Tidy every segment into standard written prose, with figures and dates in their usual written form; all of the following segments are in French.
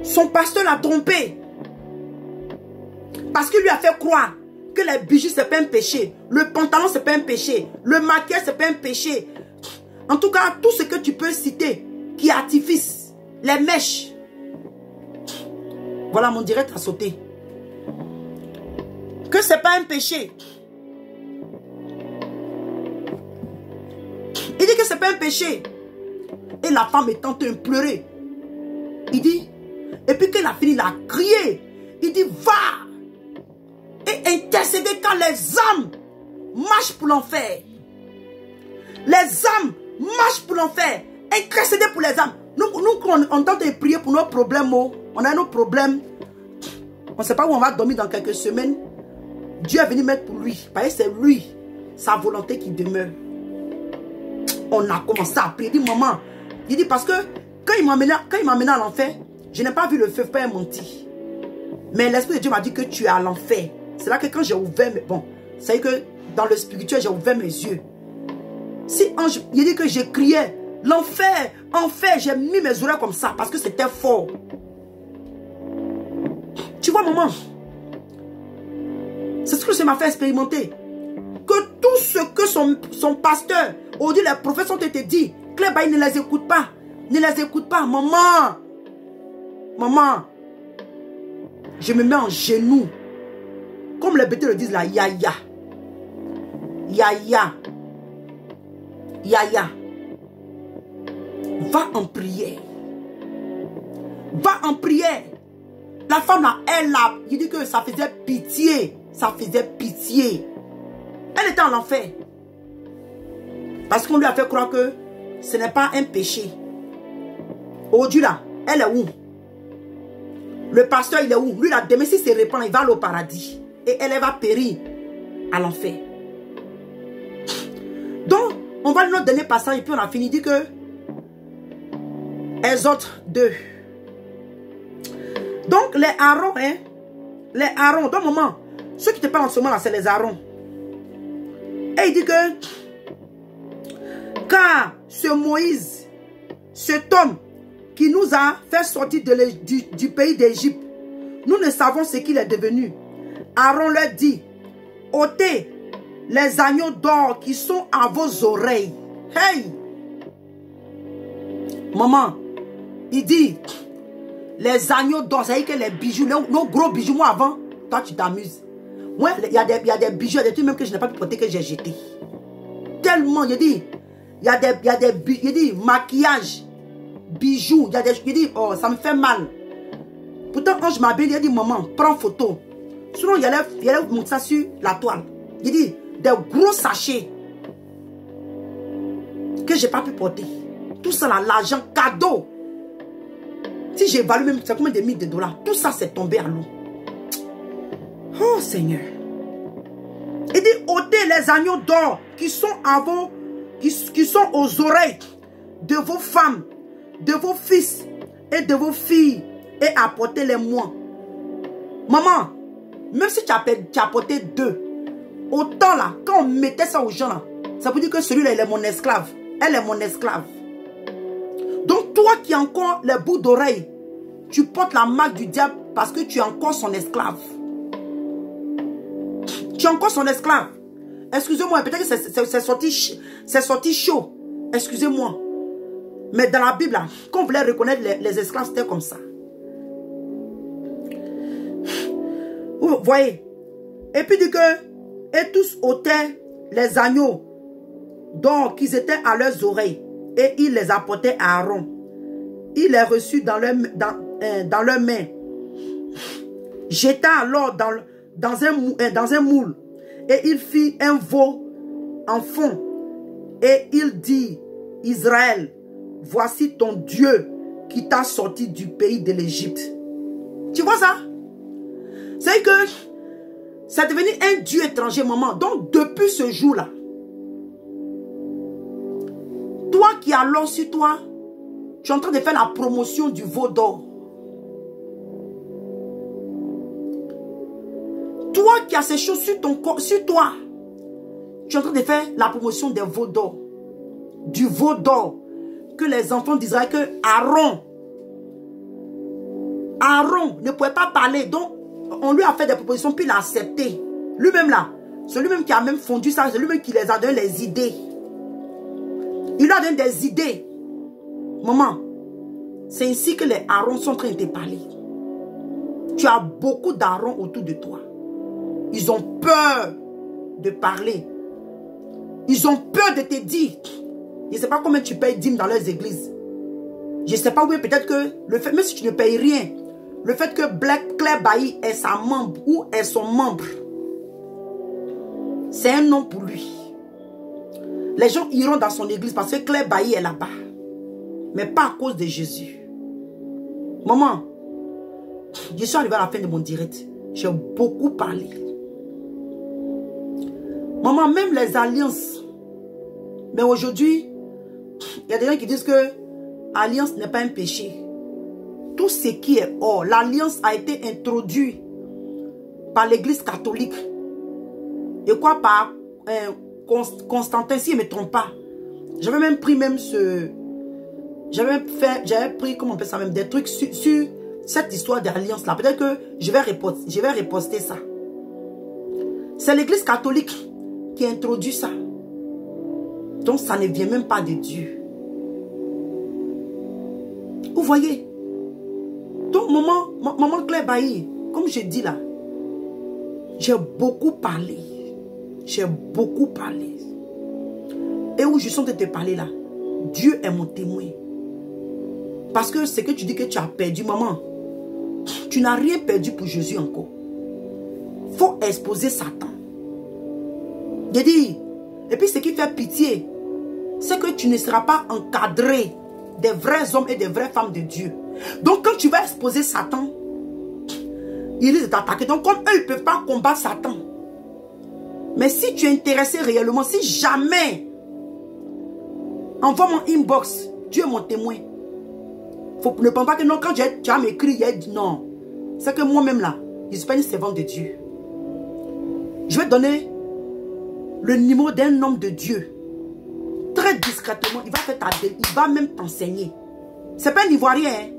Son pasteur l'a trompé. Parce qu'il lui a fait croire que les bijoux, c'est pas un péché. Le pantalon, c'est pas un péché. Le maquillage, c'est pas un péché. En tout cas, tout ce que tu peux citer qui est artifice. Les mèches. Voilà, mon direct a sauté. Que c'est pas un péché. Il dit que c'est pas un péché. Et la femme est en train de pleurer. Il dit, et puis qu'elle a fini, il a crié. Il dit, va et intercéder quand les âmes marchent pour l'enfer. Les âmes marchent pour l'enfer. Intercéder pour les âmes. Nous on tente de prier pour nos problèmes. On a nos problèmes. On ne sait pas où on va dormir dans quelques semaines. Dieu est venu mettre pour lui. Parce que c'est lui, sa volonté qui demeure. On a commencé à prier. Il dit, maman, il dit, parce que quand il m'a amené à l'enfer, je n'ai pas vu le feu, pas menti. Mais l'Esprit de Dieu m'a dit que tu es à l'enfer. C'est là que quand j'ai ouvert, bon, c'est que dans le spirituel, j'ai ouvert mes yeux. Si ange, il dit que j'ai crié, l'enfer, enfer, j'ai mis mes oreilles comme ça parce que c'était fort. Tu vois, maman, c'est ce que ça m'a fait expérimenter. Que tout ce que son pasteur, ou dit les prophètes ont été dit, Clébaï ne les écoute pas. Ne les écoute pas, maman. Maman, je me mets en genoux. Comme les bêtés le disent là, yaya. Yaya. Yaya. Va en prière. Va en prière. La femme là, elle a, il dit que ça faisait pitié. Ça faisait pitié. Elle était en enfer. Parce qu'on lui a fait croire que ce n'est pas un péché. Aujourd'hui là, elle est où? Le pasteur il est où? Lui là, demain s'il se répand, il va aller au paradis. Et elle va périr à l'enfer. Donc, on va à notre dernier passage et puis on a fini. Il dit que Exode 2. Donc, les Aaron, hein, les Aaron, dans le moment, ceux qui te parlent en ce moment là, c'est les Aaron. Et il dit que, car ce Moïse, cet homme qui nous a fait sortir du pays d'Égypte, nous ne savons ce qu'il est devenu. Aaron leur dit, ôtez les agneaux d'or qui sont à vos oreilles. Hey! Maman, il dit, les agneaux d'or, c'est-à-dire que les bijoux, nos gros bijoux, moi avant, toi tu t'amuses. Moi, il y a des bijoux, il y a des trucs même que je n'ai pas pu porter, que j'ai jeté. Tellement, il dit, il y a des bijoux, il dit, maquillage, bijoux, il y a des, il dit, oh, ça me fait mal. Pourtant, quand je m'habille, il dit, maman, prends photo. Sinon, il allait monter ça sur la toile. Il dit, des gros sachets que je n'ai pas pu porter. Tout ça là, l'argent cadeau. Si j'évalue même, c'est combien de milliers de dollars. Tout ça, c'est tombé à l'eau. Oh Seigneur. Il dit, ôtez les agneaux d'or qui sont à vos, qui sont aux oreilles de vos femmes, de vos fils et de vos filles et apportez-les-moi. Maman, même si tu as apporté 2, autant là, quand on mettait ça aux gens là, ça veut dire que celui-là, il est mon esclave. Elle est mon esclave. Donc toi qui as encore les bouts d'oreille, tu portes la marque du diable parce que tu es encore son esclave. Tu es encore son esclave. Excusez-moi, peut-être que c'est sorti chaud. Excusez-moi. Mais dans la Bible, là, quand on voulait reconnaître les esclaves, c'était comme ça. Vous voyez. Et puis dit que, et tous ôtaient les agneaux d'or qui étaient à leurs oreilles. Et il les apportait à Aaron. Il les reçut dans leurs mains. Jeta alors dans un moule. Et il fit un veau en fond. Et il dit, Israël, voici ton Dieu qui t'a sorti du pays de l'Égypte. Tu vois ça? C'est que c'est devenu un Dieu étranger, maman. Donc depuis ce jour-là, toi qui as l'or sur toi, tu es en train de faire la promotion du veau d'or. Toi qui as ces choses sur ton corps, sur toi, tu es en train de faire la promotion des veaux d'or. Du veau d'or que les enfants d'Israël, que Aaron Aaron ne pouvait pas parler. Donc, on lui a fait des propositions, puis il a accepté. Lui-même là, c'est lui-même qui a même fondu ça, c'est lui-même qui les a donné les idées. Il leur a donné des idées. Maman, c'est ainsi que les Aaron sont en train de te parler. Tu as beaucoup d'Aaron autour de toi. Ils ont peur de parler. Ils ont peur de te dire. Je ne sais pas combien tu payes dîmes dans leurs églises. Je ne sais pas, oui, peut-être que le fait, même si tu ne payes rien, le fait que Claire Bailly est sa membre ou est son membre, c'est un nom pour lui. Les gens iront dans son église parce que Claire Bailly est là-bas. Mais pas à cause de Jésus. Maman, je suis arrivé à la fin de mon direct. J'ai beaucoup parlé. Maman, même les alliances. Mais aujourd'hui, il y a des gens qui disent que l'alliance n'est pas un péché. Tout ce qui est or, l'alliance a été introduite par l'église catholique. Et quoi par Constantin, si je ne me trompe pas. J'avais même pris j'avais pris, comment on appelle ça même, des trucs sur cette histoire d'alliance là. Peut-être que je vais reposter ça. C'est l'église catholique qui a introduit ça. Donc ça ne vient même pas de Dieu. Vous voyez? Donc maman Claire Bailly, comme je dis là, j'ai beaucoup parlé. J'ai beaucoup parlé. Et où je suis en train de te parler là, Dieu est mon témoin. Parce que ce que tu dis que tu as perdu, maman, tu n'as rien perdu pour Jésus encore. Il faut exposer Satan. Je dis, et puis ce qui fait pitié, c'est que tu ne seras pas encadré des vrais hommes et des vraies femmes de Dieu. Donc quand tu vas exposer Satan, il risque d'attaquer. Donc comme eux, ils ne peuvent pas combattre Satan. Mais si tu es intéressé réellement, si jamais, envoie mon inbox, Dieu est mon témoin. Ne pense pas que non, quand tu as m'écrit, il a dit non. C'est que moi-même là, je ne suis pas une servante de Dieu. Je vais donner le numéro d'un homme de Dieu. Très discrètement, il va même t'enseigner. C'est pas un Ivoirien. Hein?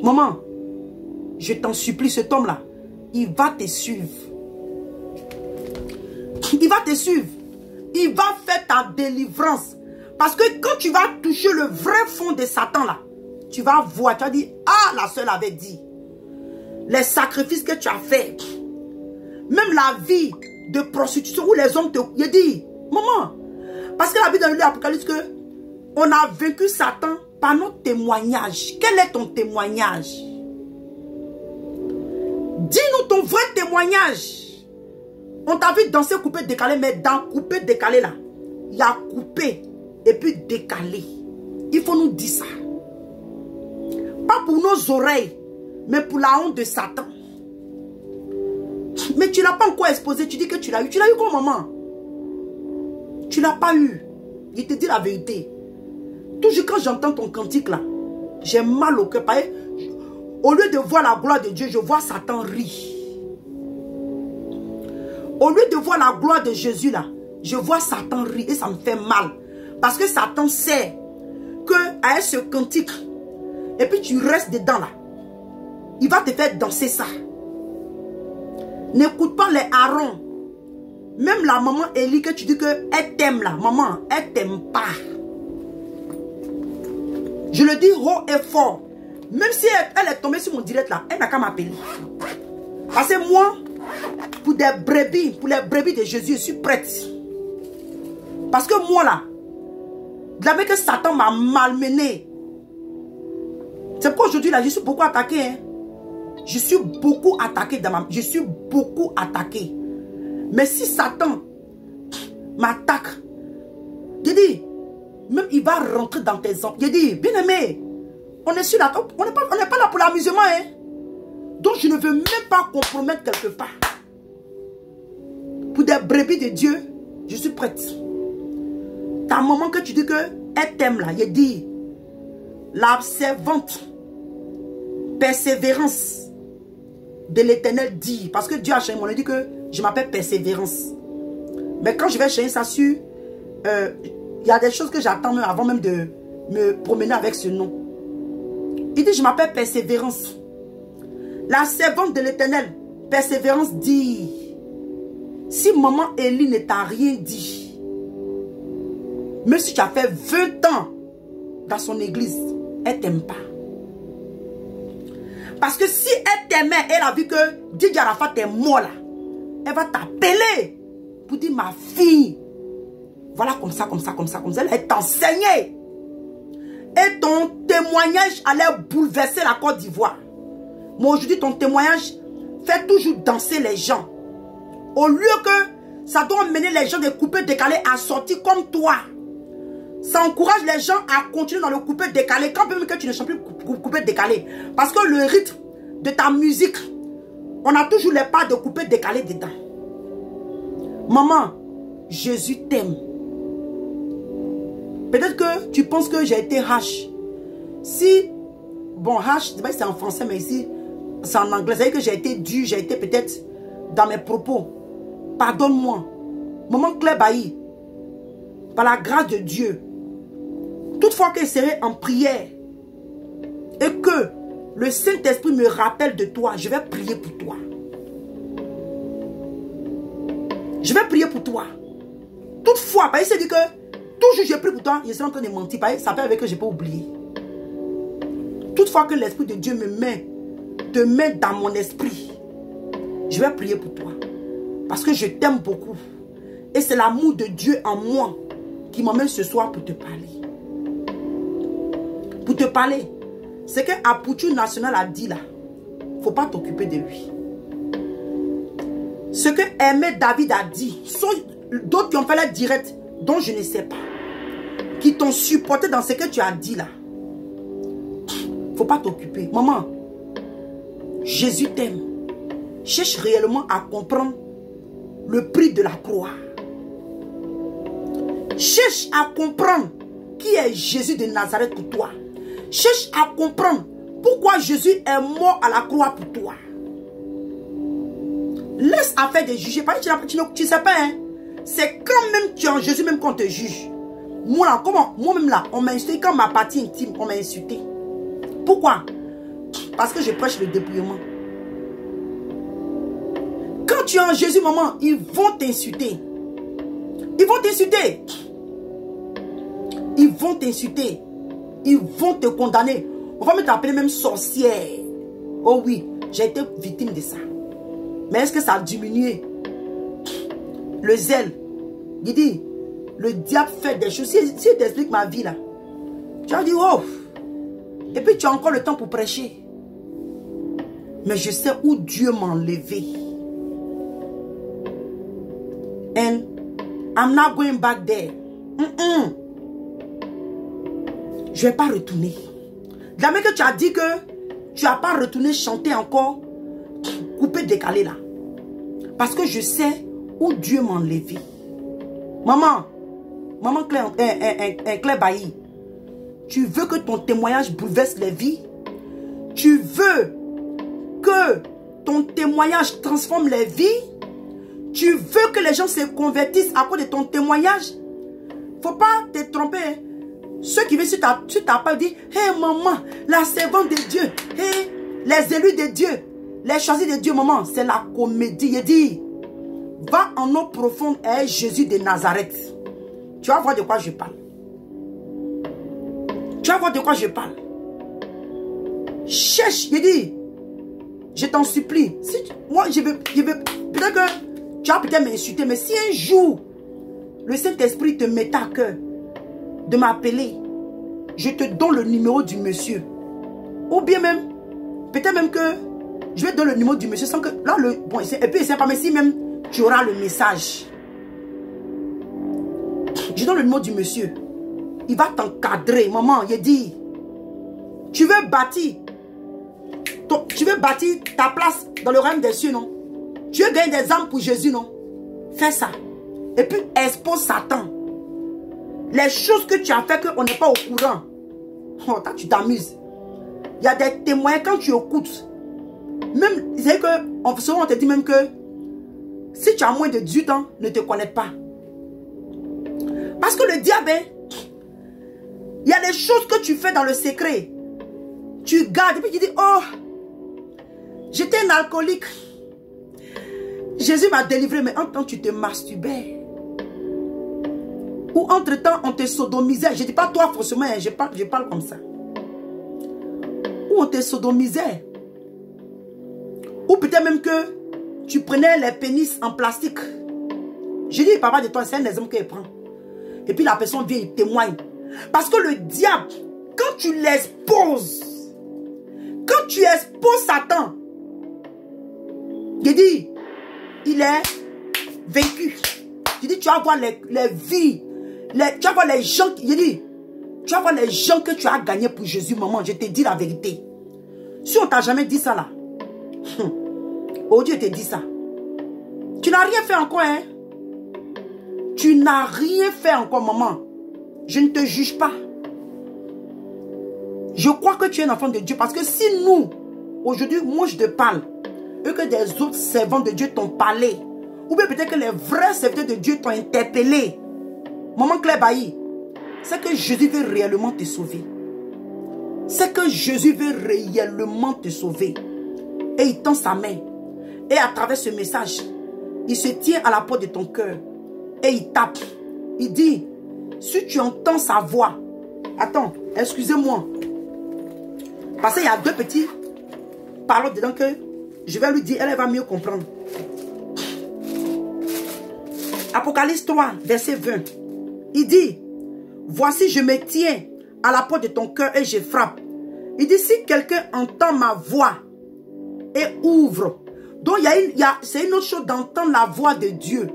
Maman, je t'en supplie, cet homme-là, il va te suivre. Il va te suivre. Il va faire ta délivrance. Parce que quand tu vas toucher le vrai fond de Satan là, tu vas voir, tu vas dire, ah, la sœur avait dit. Les sacrifices que tu as fait, même la vie de prostitution où les hommes te... Il dit, maman, parce que la Bible dans le livre d'Apocalypse que on a vaincu Satan par notre témoignage. Quel est ton témoignage? Dis-nous ton vrai témoignage. On t'a vu danser coupé décalé, mais dans coupé décalé là, il y a coupé et puis décalé. Il faut nous dire ça. Pas pour nos oreilles, mais pour la honte de Satan. Mais tu ne l'as pas encore exposé, tu dis que tu l'as eu. Tu l'as eu comment, maman? Tu ne l'as pas eu. Je te dis la vérité. Toujours quand j'entends ton cantique là, j'ai mal au cœur. Au lieu de voir la gloire de Dieu, je vois Satan rire. Au lieu de voir la gloire de Jésus là, je vois Satan rire et ça me fait mal. Parce que Satan sait qu'avec ce cantique, et puis tu restes dedans là, il va te faire danser ça. N'écoute pas les Aaron. Même la maman Élie que tu dis qu'elle t'aime là, maman, elle t'aime pas. Je le dis haut et fort. Même si elle est tombée sur mon direct là, elle n'a qu'à m'appeler. Parce que moi, pour les brebis de Jésus, je suis prête. Parce que moi là, de la même que Satan m'a malmené. C'est pourquoi aujourd'hui là, je suis beaucoup attaqué. Hein. Je suis beaucoup attaqué je suis beaucoup attaqué. Mais si Satan m'attaque, je dis, même il va rentrer dans tes hommes. Je dis, bien aimé, on est sur la table, on n'est pas là pour l'amusement. Hein? Donc je ne veux même pas compromettre quelque part. Pour des brebis de Dieu, je suis prête. Ta maman que tu dis qu'elle t'aime là, je dis, la servante, persévérance de l'Éternel dit, parce que Dieu a changé mon nom, dit que je m'appelle persévérance. Mais quand je vais changer ça sur, il y a des choses que j'attends même avant même de me promener avec ce nom. Il dit, je m'appelle Persévérance. La servante de l'Éternel, Persévérance dit, si maman Élie ne t'a rien dit, même si tu as fait 20 ans dans son église, elle ne t'aime pas. Parce que si elle t'aimait, elle a vu que Didier Arafat est mort là, elle va t'appeler pour dire, ma fille, voilà comme ça, elle est enseignée. Et ton témoignage allait bouleverser la Côte d'Ivoire. Mais aujourd'hui, ton témoignage fait toujours danser les gens. Au lieu que ça doit mener les gens des coupés décalés à sortir comme toi. Ça encourage les gens à continuer dans le coupé décalé, quand même que tu ne chantes plus coupé décalé. Parce que le rythme de ta musique, on a toujours les pas de coupé décalé dedans. Maman, Jésus t'aime. Peut-être que tu penses que j'ai été hash. Si, bon, hash, c'est en français, mais ici, c'est en anglais. C'est-à-dire que j'ai été dur, j'ai été peut-être dans mes propos. Pardonne-moi. Maman Claire Bailly, par la grâce de Dieu, toutefois que je serai en prière et que le Saint-Esprit me rappelle de toi, je vais prier pour toi. Je vais prier pour toi. Toutefois, il s'est dit que toujours je prie pour toi, je suis en train de mentir. Ça fait avec que je peux oublier. Toutefois que l'Esprit de Dieu te met dans mon esprit, je vais prier pour toi. Parce que je t'aime beaucoup. Et c'est l'amour de Dieu en moi qui m'emmène ce soir pour te parler. Pour te parler. C'est que Apoutou National a dit là. Il ne faut pas t'occuper de lui. Ce que Aimé David a dit. D'autres qui ont fait le direct, dont je ne sais pas. Qui t'ont supporté dans ce que tu as dit là. Il ne faut pas t'occuper. Maman, Jésus t'aime. Cherche réellement à comprendre le prix de la croix. Cherche à comprendre qui est Jésus de Nazareth pour toi. Cherche à comprendre pourquoi Jésus est mort à la croix pour toi. Laisse affaire de juger. Tu ne sais pas, hein? C'est quand même tu es en Jésus même qu'on te juge. Moi là, moi-même là, on m'a insulté quand ma partie intime, on m'a insulté. Pourquoi? Parce que je prêche le dépouillement. Quand tu es en Jésus, maman, ils vont t'insulter. Ils vont t'insulter. Ils vont t'insulter. Ils vont te condamner. On va me t'appeler même sorcière. Oh oui, j'ai été victime de ça. Mais est-ce que ça a diminué? Le zèle. Il dit, le diable fait des choses. Si tu t'expliques ma vie là, tu vas dire, oh. Et puis tu as encore le temps pour prêcher. Mais je sais où Dieu m'a enlevé. And I'm not going back there. Je ne vais pas retourner. De la même que tu as dit que tu n'as pas retourné chanter encore coupé décalé là. Parce que je sais où Dieu m'a enlevé. Maman Claire, Claire Bailly, tu veux que ton témoignage bouleverse les vies? Tu veux que ton témoignage transforme les vies? Tu veux que les gens se convertissent à cause de ton témoignage? Faut pas te tromper. Ceux qui viennent sur ta page disent, hey maman, la servante de Dieu, hey, les élus de Dieu, les choisis de Dieu, maman, c'est la comédie. Il dit, va en eau profonde et Jésus de Nazareth. Tu vas voir de quoi je parle. Tu vas voir de quoi je parle. Cherche, il dit, je t'en supplie. Si moi, je veux peut-être que tu vas peut-être m'insulter, mais si un jour, le Saint-Esprit te met à cœur de m'appeler, je te donne le numéro du monsieur. Ou bien même, peut-être même que je vais te donner le numéro du monsieur sans que, là, bon, et puis c'est pas, mais si même tu auras le message. Je donne le numéro du monsieur. Il va t'encadrer, maman, il dit, tu veux bâtir ta place dans le royaume des cieux, non? Tu veux gagner des âmes pour Jésus, non? Fais ça. Et puis expose Satan. Les choses que tu as fait qu'on n'est pas au courant. Oh, tu t'amuses. Il y a des témoins quand tu écoutes. Même, c'est que, souvent on te dit même que si tu as moins de 18 ans, ne te connecte pas. Parce que le diable, il y a des choses que tu fais dans le secret. Tu gardes et puis tu dis, oh, j'étais un alcoolique. Jésus m'a délivré, mais en temps tu te masturbais. Ou entre-temps, on te sodomisait. Je ne dis pas toi forcément, je parle comme ça. Ou on te sodomisait. Ou peut-être même que tu prenais les pénis en plastique. Je dis, papa de toi, c'est un exemple qu'il prend. Et puis la personne vient, il témoigne. Parce que le diable, quand tu l'exposes, quand tu exposes Satan, je dis, il est vaincu. Je dis, tu vas voir les vies, tu vas voir les gens, je dis, tu vas voir les gens que tu as gagnés pour Jésus, maman. Je te dis la vérité. Si on t'a jamais dit ça là, oh Dieu te dit ça. Tu n'as rien fait encore, hein. Tu n'as rien fait encore, maman. Je ne te juge pas. Je crois que tu es un enfant de Dieu. Parce que si nous, aujourd'hui, moi je te parle, et que des autres servants de Dieu t'ont parlé, ou bien peut-être que les vrais serviteurs de Dieu t'ont interpellé, maman Claire Bailly, c'est que Jésus veut réellement te sauver. C'est que Jésus veut réellement te sauver. Et il tend sa main. Et à travers ce message, il se tient à la porte de ton cœur. Et il tape. Il dit, si tu entends sa voix, attends, excusez-moi. Parce qu'il y a deux petits paroles dedans que je vais lui dire, elle va mieux comprendre. Apocalypse 3, verset 20. Il dit, voici je me tiens à la porte de ton cœur et je frappe. Il dit, si quelqu'un entend ma voix et ouvre. Donc c'est une autre chose d'entendre la voix de Dieu.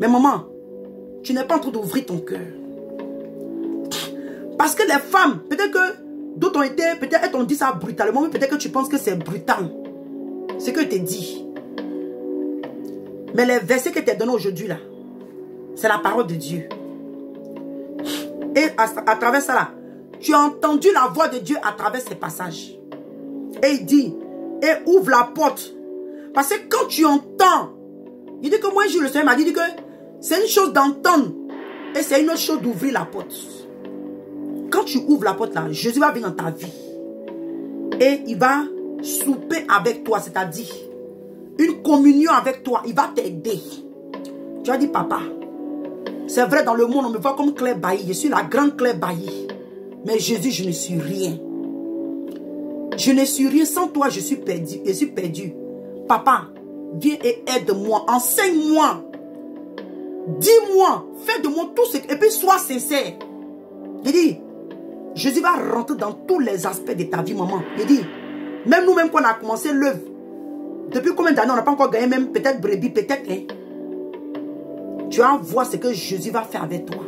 Mais maman, tu n'es pas en train d'ouvrir ton cœur. Parce que les femmes, peut-être que d'autres ont été, peut-être elles t'ont dit ça brutalement, mais peut-être que tu penses que c'est brutal. Ce que je t'ai dit. Mais les versets que je t'ai donnés aujourd'hui là, c'est la parole de Dieu. Et à travers ça là, tu as entendu la voix de Dieu à travers ces passages. Et il dit, et ouvre la porte. Parce que quand tu entends, il dit que moi, le Seigneur m'a dit que c'est une chose d'entendre et c'est une autre chose d'ouvrir la porte. Quand tu ouvres la porte là, Jésus va venir dans ta vie. Et il va souper avec toi, c'est-à-dire une communion avec toi. Il va t'aider. Tu as dit, papa, c'est vrai, dans le monde, on me voit comme Claire Bailly. Je suis la grande Claire Bailly. Mais Jésus, je ne suis rien. Je ne suis rien. Sans toi, je suis perdu. Je suis perdu. Papa, viens et aide-moi. Enseigne-moi. Dis-moi. Fais de moi tout ce que... Et puis, sois sincère. Je dis, Jésus va rentrer dans tous les aspects de ta vie, maman. Je dis, même nous-mêmes, quand on a commencé l'œuvre, depuis combien d'années, on n'a pas encore gagné, même peut-être brebis, peut-être, hein. Tu vas voir ce que Jésus va faire avec toi.